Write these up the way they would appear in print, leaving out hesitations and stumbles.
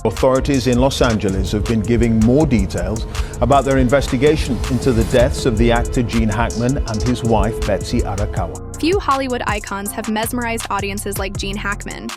Authorities in Los Angeles have been giving more details about their investigation into the deaths of the actor Gene Hackman and his wife Betsy Arakawa. Few Hollywood icons have mesmerized audiences like Gene Hackman.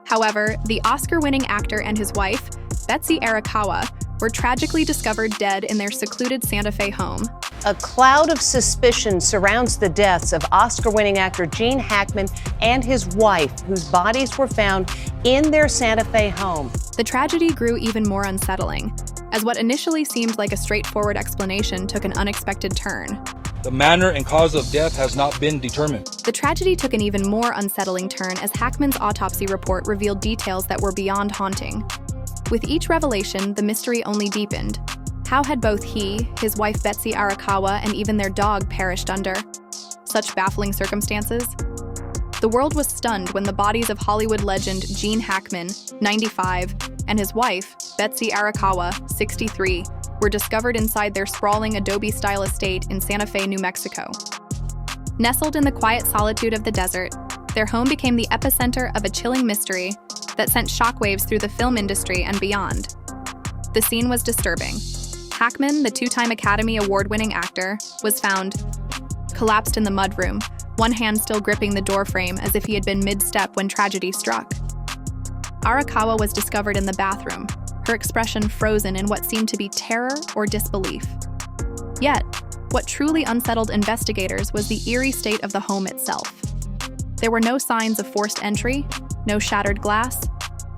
However, the Oscar-winning actor and his wife, Betsy Arakawa, were tragically discovered dead in their secluded Santa Fe home. A cloud of suspicion surrounds the deaths of Oscar-winning actor Gene Hackman and his wife, whose bodies were found in their Santa Fe home. The tragedy grew even more unsettling, as what initially seemed like a straightforward explanation took an unexpected turn. The manner and cause of death has not been determined. The tragedy took an even more unsettling turn as Hackman's autopsy report revealed details that were beyond haunting. With each revelation, the mystery only deepened. How had both he, his wife Betsy Arakawa, and even their dog perished under such baffling circumstances? The world was stunned when the bodies of Hollywood legend Gene Hackman, 95, and his wife, Betsy Arakawa, 63, were discovered inside their sprawling adobe-style estate in Santa Fe, New Mexico. Nestled in the quiet solitude of the desert, their home became the epicenter of a chilling mystery that sent shockwaves through the film industry and beyond. The scene was disturbing. Hackman, the two-time Academy Award-winning actor, was found collapsed in the mudroom, one hand still gripping the doorframe as if he had been mid-step when tragedy struck. Arakawa was discovered in the bathroom, her expression frozen in what seemed to be terror or disbelief. Yet, what truly unsettled investigators was the eerie state of the home itself. There were no signs of forced entry, no shattered glass,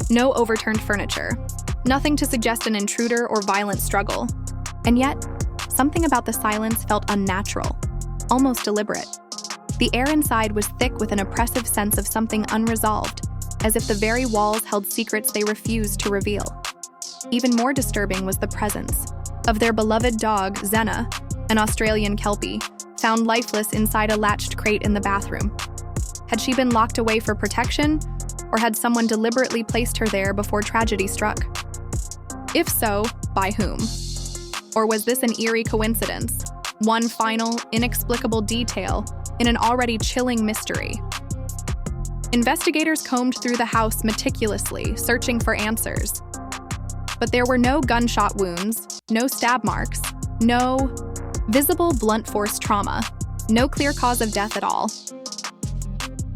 no overturned furniture, nothing to suggest an intruder or violent struggle. And yet, something about the silence felt unnatural, almost deliberate. The air inside was thick with an oppressive sense of something unresolved, as if the very walls held secrets they refused to reveal. Even more disturbing was the presence of their beloved dog, Zena, an Australian Kelpie, found lifeless inside a latched crate in the bathroom. Had she been locked away for protection, or had someone deliberately placed her there before tragedy struck? If so, by whom? Or was this an eerie coincidence? One final, inexplicable detail in an already chilling mystery. Investigators combed through the house meticulously, searching for answers. But there were no gunshot wounds, no stab marks, no visible blunt force trauma, no clear cause of death at all.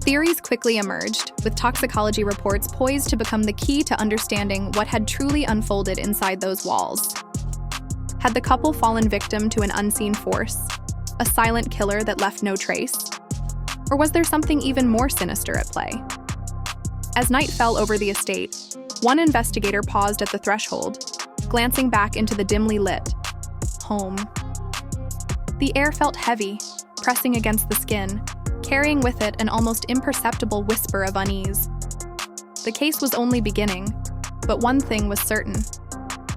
Theories quickly emerged, with toxicology reports poised to become the key to understanding what had truly unfolded inside those walls. Had the couple fallen victim to an unseen force, a silent killer that left no trace? Or was there something even more sinister at play? As night fell over the estate, one investigator paused at the threshold, glancing back into the dimly lit home. The air felt heavy, pressing against the skin, carrying with it an almost imperceptible whisper of unease. The case was only beginning, but one thing was certain.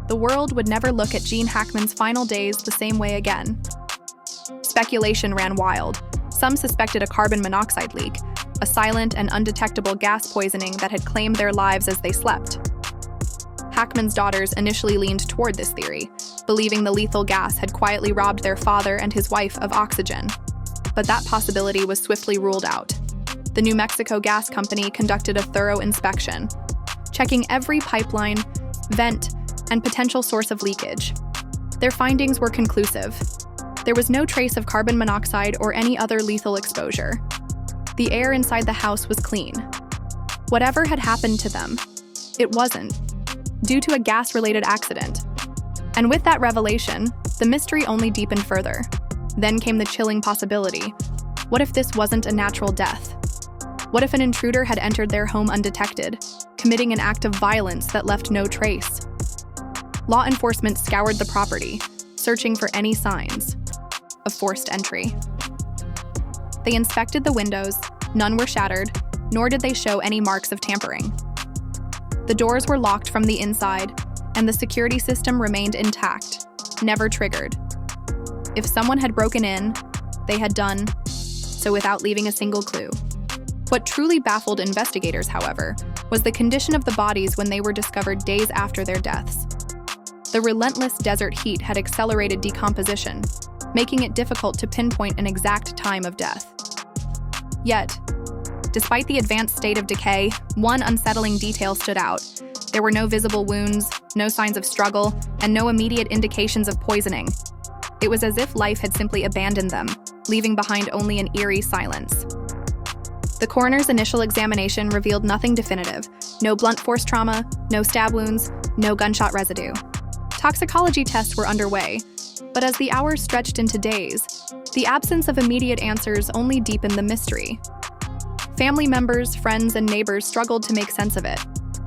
The world would never look at Gene Hackman's final days the same way again. Speculation ran wild. Some suspected a carbon monoxide leak, a silent and undetectable gas poisoning that had claimed their lives as they slept. Hackman's daughters initially leaned toward this theory, believing the lethal gas had quietly robbed their father and his wife of oxygen. But that possibility was swiftly ruled out. The New Mexico Gas Company conducted a thorough inspection, checking every pipeline, vent, and potential source of leakage. Their findings were conclusive. There was no trace of carbon monoxide or any other lethal exposure. The air inside the house was clean. Whatever had happened to them, it wasn't, due to a gas-related accident. And with that revelation, the mystery only deepened further. Then came the chilling possibility. What if this wasn't a natural death? What if an intruder had entered their home undetected, committing an act of violence that left no trace? Law enforcement scoured the property, searching for any signs of forced entry. They inspected the windows, none were shattered, nor did they show any marks of tampering. The doors were locked from the inside, and the security system remained intact, never triggered. If someone had broken in, they had done so without leaving a single clue. What truly baffled investigators, however, was the condition of the bodies when they were discovered days after their deaths. The relentless desert heat had accelerated decomposition, making it difficult to pinpoint an exact time of death. Yet, despite the advanced state of decay, one unsettling detail stood out. There were no visible wounds, no signs of struggle, and no immediate indications of poisoning. It was as if life had simply abandoned them, leaving behind only an eerie silence. The coroner's initial examination revealed nothing definitive. No blunt force trauma, no stab wounds, no gunshot residue. Toxicology tests were underway, but as the hours stretched into days, the absence of immediate answers only deepened the mystery. Family members, friends, and neighbors struggled to make sense of it,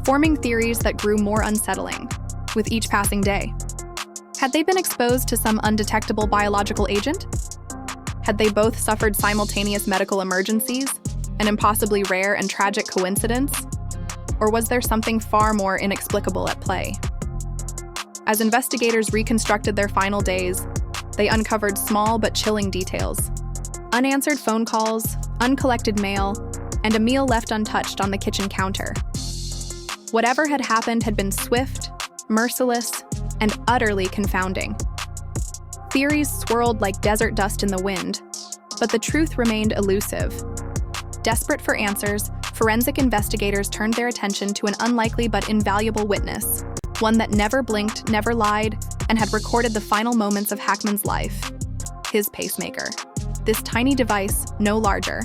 forming theories that grew more unsettling with each passing day. Had they been exposed to some undetectable biological agent? Had they both suffered simultaneous medical emergencies, an impossibly rare and tragic coincidence? Or was there something far more inexplicable at play? As investigators reconstructed their final days, they uncovered small but chilling details. Unanswered phone calls, uncollected mail, and a meal left untouched on the kitchen counter. Whatever had happened had been swift, merciless, and utterly confounding. Theories swirled like desert dust in the wind, but the truth remained elusive. Desperate for answers, forensic investigators turned their attention to an unlikely but invaluable witness, one that never blinked, never lied, and had recorded the final moments of Hackman's life: his pacemaker. This tiny device, no larger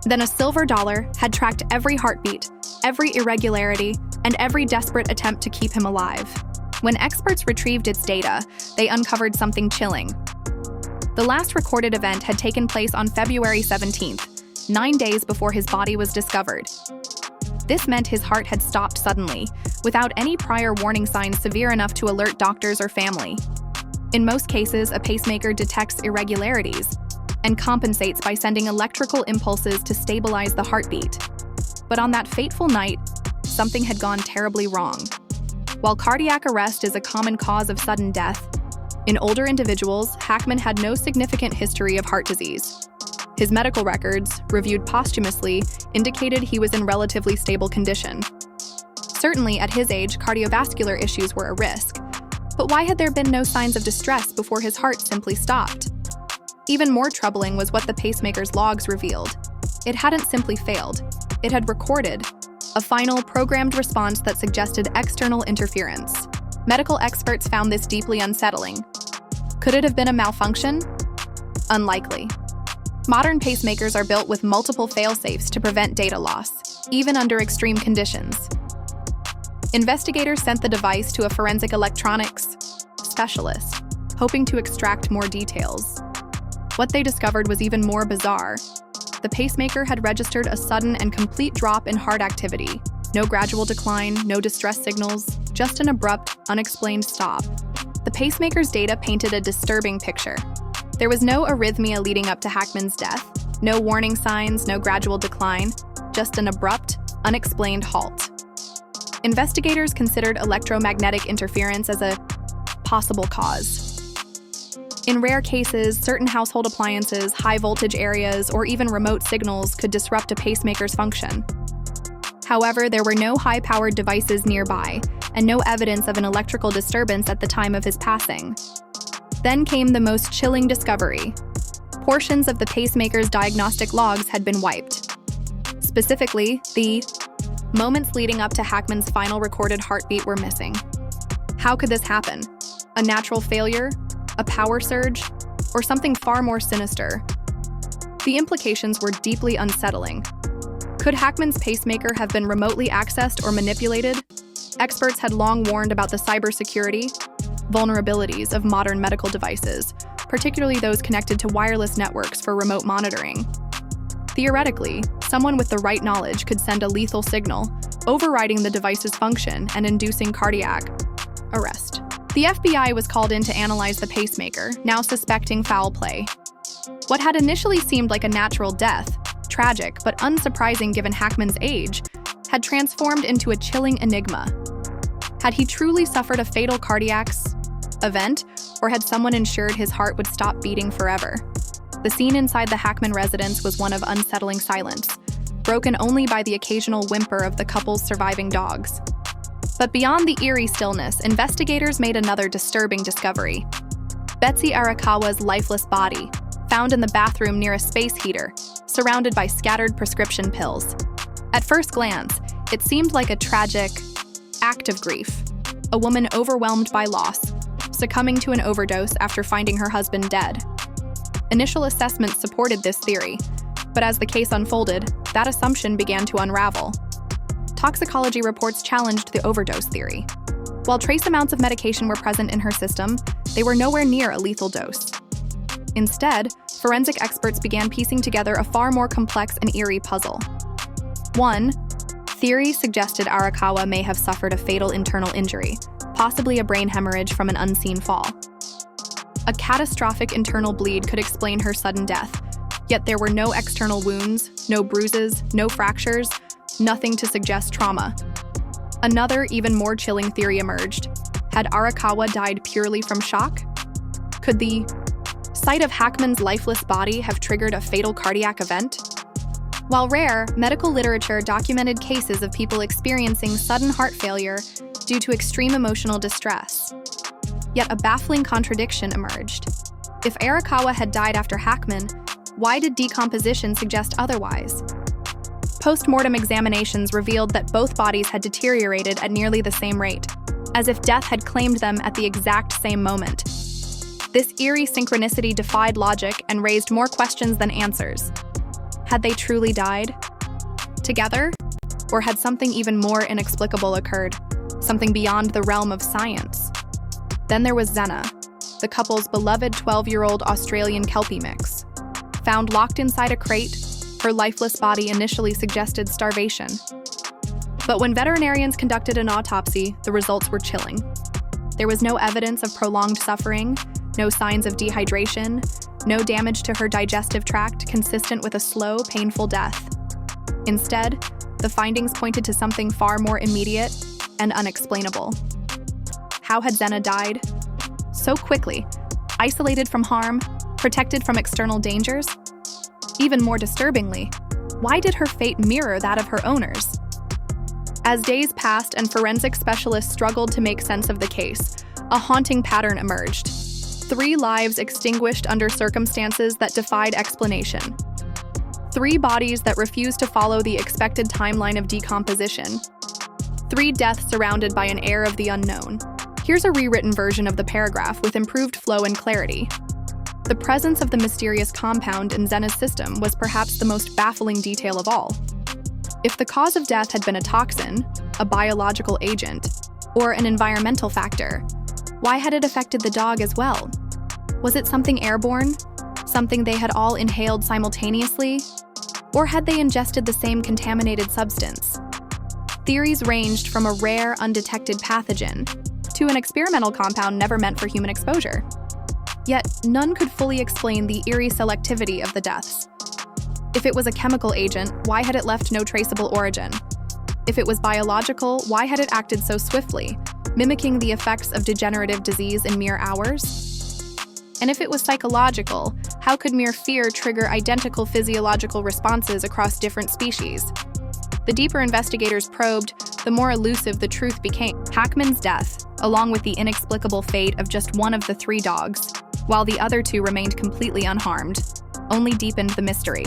than a silver dollar, had tracked every heartbeat, every irregularity, and every desperate attempt to keep him alive. When experts retrieved its data, they uncovered something chilling. The last recorded event had taken place on February 17th, 9 days before his body was discovered. This meant his heart had stopped suddenly, without any prior warning signs severe enough to alert doctors or family. In most cases, a pacemaker detects irregularities and compensates by sending electrical impulses to stabilize the heartbeat. But on that fateful night, something had gone terribly wrong. While cardiac arrest is a common cause of sudden death, in older individuals, Hackman had no significant history of heart disease. His medical records, reviewed posthumously, indicated he was in relatively stable condition. Certainly, at his age, cardiovascular issues were a risk. But why had there been no signs of distress before his heart simply stopped? Even more troubling was what the pacemaker's logs revealed. It hadn't simply failed. It had recorded a final, programmed response that suggested external interference. Medical experts found this deeply unsettling. Could it have been a malfunction? Unlikely. Modern pacemakers are built with multiple fail-safes to prevent data loss, even under extreme conditions. Investigators sent the device to a forensic electronics specialist, hoping to extract more details. What they discovered was even more bizarre. The pacemaker had registered a sudden and complete drop in heart activity. No gradual decline, no distress signals, just an abrupt, unexplained stop. The pacemaker's data painted a disturbing picture. There was no arrhythmia leading up to Hackman's death, no warning signs, no gradual decline, just an abrupt, unexplained halt. Investigators considered electromagnetic interference as a possible cause. In rare cases, certain household appliances, high-voltage areas, or even remote signals could disrupt a pacemaker's function. However, there were no high-powered devices nearby, and no evidence of an electrical disturbance at the time of his passing. Then came the most chilling discovery. Portions of the pacemaker's diagnostic logs had been wiped. Specifically, the moments leading up to Hackman's final recorded heartbeat were missing. How could this happen? A natural failure? A power surge? Or something far more sinister? The implications were deeply unsettling. Could Hackman's pacemaker have been remotely accessed or manipulated? Experts had long warned about the cybersecurity vulnerabilities of modern medical devices, particularly those connected to wireless networks for remote monitoring. Theoretically, someone with the right knowledge could send a lethal signal, overriding the device's function and inducing cardiac arrest. The FBI was called in to analyze the pacemaker, now suspecting foul play. What had initially seemed like a natural death, tragic but unsurprising given Hackman's age, had transformed into a chilling enigma. Had he truly suffered a fatal cardiac event, or had someone ensured his heart would stop beating forever? The scene inside the Hackman residence was one of unsettling silence, broken only by the occasional whimper of the couple's surviving dogs. But beyond the eerie stillness, investigators made another disturbing discovery. Betsy Arakawa's lifeless body, found in the bathroom near a space heater, surrounded by scattered prescription pills. At first glance, it seemed like a tragic act of grief, a woman overwhelmed by loss, succumbing to an overdose after finding her husband dead. Initial assessments supported this theory, but as the case unfolded, that assumption began to unravel. Toxicology reports challenged the overdose theory. While trace amounts of medication were present in her system, they were nowhere near a lethal dose. Instead, forensic experts began piecing together a far more complex and eerie puzzle. One theory suggested Arakawa may have suffered a fatal internal injury, possibly a brain hemorrhage from an unseen fall. A catastrophic internal bleed could explain her sudden death, yet there were no external wounds, no bruises, no fractures, nothing to suggest trauma. Another, even more chilling theory emerged. Had Arakawa died purely from shock? Could the sight of Hackman's lifeless body have triggered a fatal cardiac event? While rare, medical literature documented cases of people experiencing sudden heart failure due to extreme emotional distress. Yet a baffling contradiction emerged. If Arakawa had died after Hackman, why did decomposition suggest otherwise? Post-mortem examinations revealed that both bodies had deteriorated at nearly the same rate, as if death had claimed them at the exact same moment. This eerie synchronicity defied logic and raised more questions than answers. Had they truly died together? Or had something even more inexplicable occurred, something beyond the realm of science? Then there was Zena, the couple's beloved 12-year-old Australian Kelpie mix. Found locked inside a crate, her lifeless body initially suggested starvation. But when veterinarians conducted an autopsy, the results were chilling. There was no evidence of prolonged suffering, no signs of dehydration, no damage to her digestive tract consistent with a slow, painful death. Instead, the findings pointed to something far more immediate and unexplainable. How had Zena died? So quickly, isolated from harm, protected from external dangers? Even more disturbingly, why did her fate mirror that of her owners? As days passed and forensic specialists struggled to make sense of the case, a haunting pattern emerged. 3 lives extinguished under circumstances that defied explanation. 3 bodies that refused to follow the expected timeline of decomposition. 3 deaths surrounded by an air of the unknown. Here's a rewritten version of the paragraph with improved flow and clarity. The presence of the mysterious compound in Zena's system was perhaps the most baffling detail of all. If the cause of death had been a toxin, a biological agent, or an environmental factor, why had it affected the dog as well? Was it something airborne? Something they had all inhaled simultaneously? Or had they ingested the same contaminated substance? Theories ranged from a rare, undetected pathogen to an experimental compound never meant for human exposure. Yet, none could fully explain the eerie selectivity of the deaths. If it was a chemical agent, why had it left no traceable origin? If it was biological, why had it acted so swiftly, mimicking the effects of degenerative disease in mere hours? And if it was psychological, how could mere fear trigger identical physiological responses across different species? The deeper investigators probed, the more elusive the truth became. Hackman's death, along with the inexplicable fate of just one of the 3 dogs, while the other 2 remained completely unharmed, only deepened the mystery.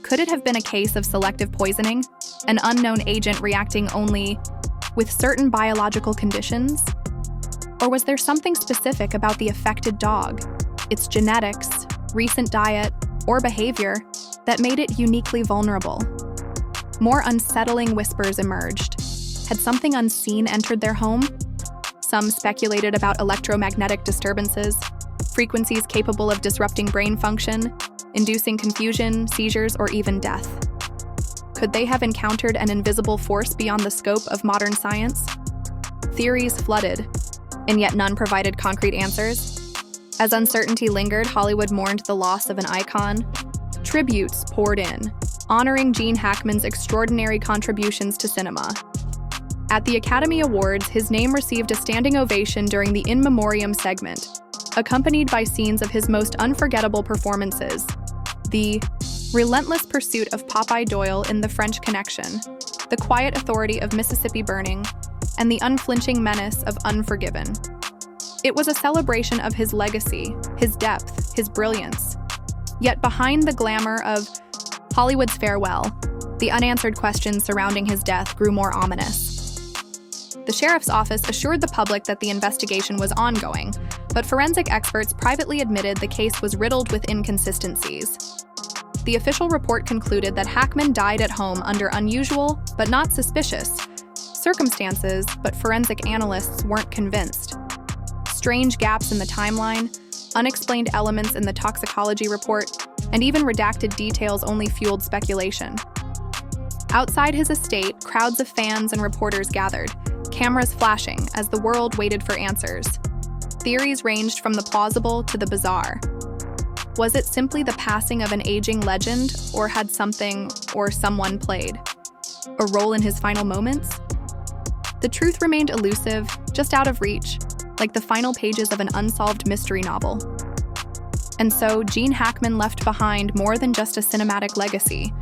Could it have been a case of selective poisoning, an unknown agent reacting only with certain biological conditions? Or was there something specific about the affected dog, its genetics, recent diet, or behavior that made it uniquely vulnerable? More unsettling whispers emerged. Had something unseen entered their home? Some speculated about electromagnetic disturbances, frequencies capable of disrupting brain function, inducing confusion, seizures, or even death. Could they have encountered an invisible force beyond the scope of modern science? Theories flooded, and yet none provided concrete answers. As uncertainty lingered, Hollywood mourned the loss of an icon. Tributes poured in, honoring Gene Hackman's extraordinary contributions to cinema. At the Academy Awards, his name received a standing ovation during the In Memoriam segment, accompanied by scenes of his most unforgettable performances. The relentless pursuit of Popeye Doyle in The French Connection, the quiet authority of Mississippi Burning, and the unflinching menace of Unforgiven. It was a celebration of his legacy, his depth, his brilliance. Yet behind the glamour of Hollywood's farewell, the unanswered questions surrounding his death grew more ominous. The sheriff's office assured the public that the investigation was ongoing, but forensic experts privately admitted the case was riddled with inconsistencies. The official report concluded that Hackman died at home under unusual, but not suspicious, circumstances, but forensic analysts weren't convinced. Strange gaps in the timeline, unexplained elements in the toxicology report, and even redacted details only fueled speculation. Outside his estate, crowds of fans and reporters gathered, cameras flashing as the world waited for answers. Theories ranged from the plausible to the bizarre. Was it simply the passing of an aging legend, or had something or someone played a role in his final moments? The truth remained elusive, just out of reach, like the final pages of an unsolved mystery novel. And so, Gene Hackman left behind more than just a cinematic legacy.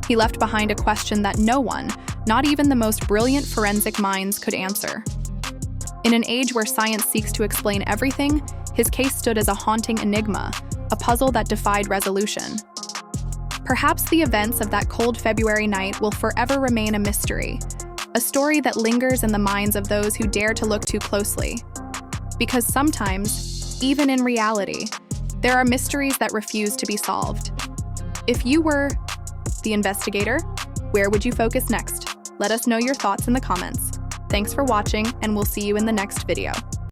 He left behind a question that no one, not even the most brilliant forensic minds, could answer. In an age where science seeks to explain everything, his case stood as a haunting enigma, a puzzle that defied resolution. Perhaps the events of that cold February night will forever remain a mystery, a story that lingers in the minds of those who dare to look too closely. Because sometimes, even in reality, there are mysteries that refuse to be solved. If you were the investigator, where would you focus next? Let us know your thoughts in the comments. Thanks for watching, and we'll see you in the next video.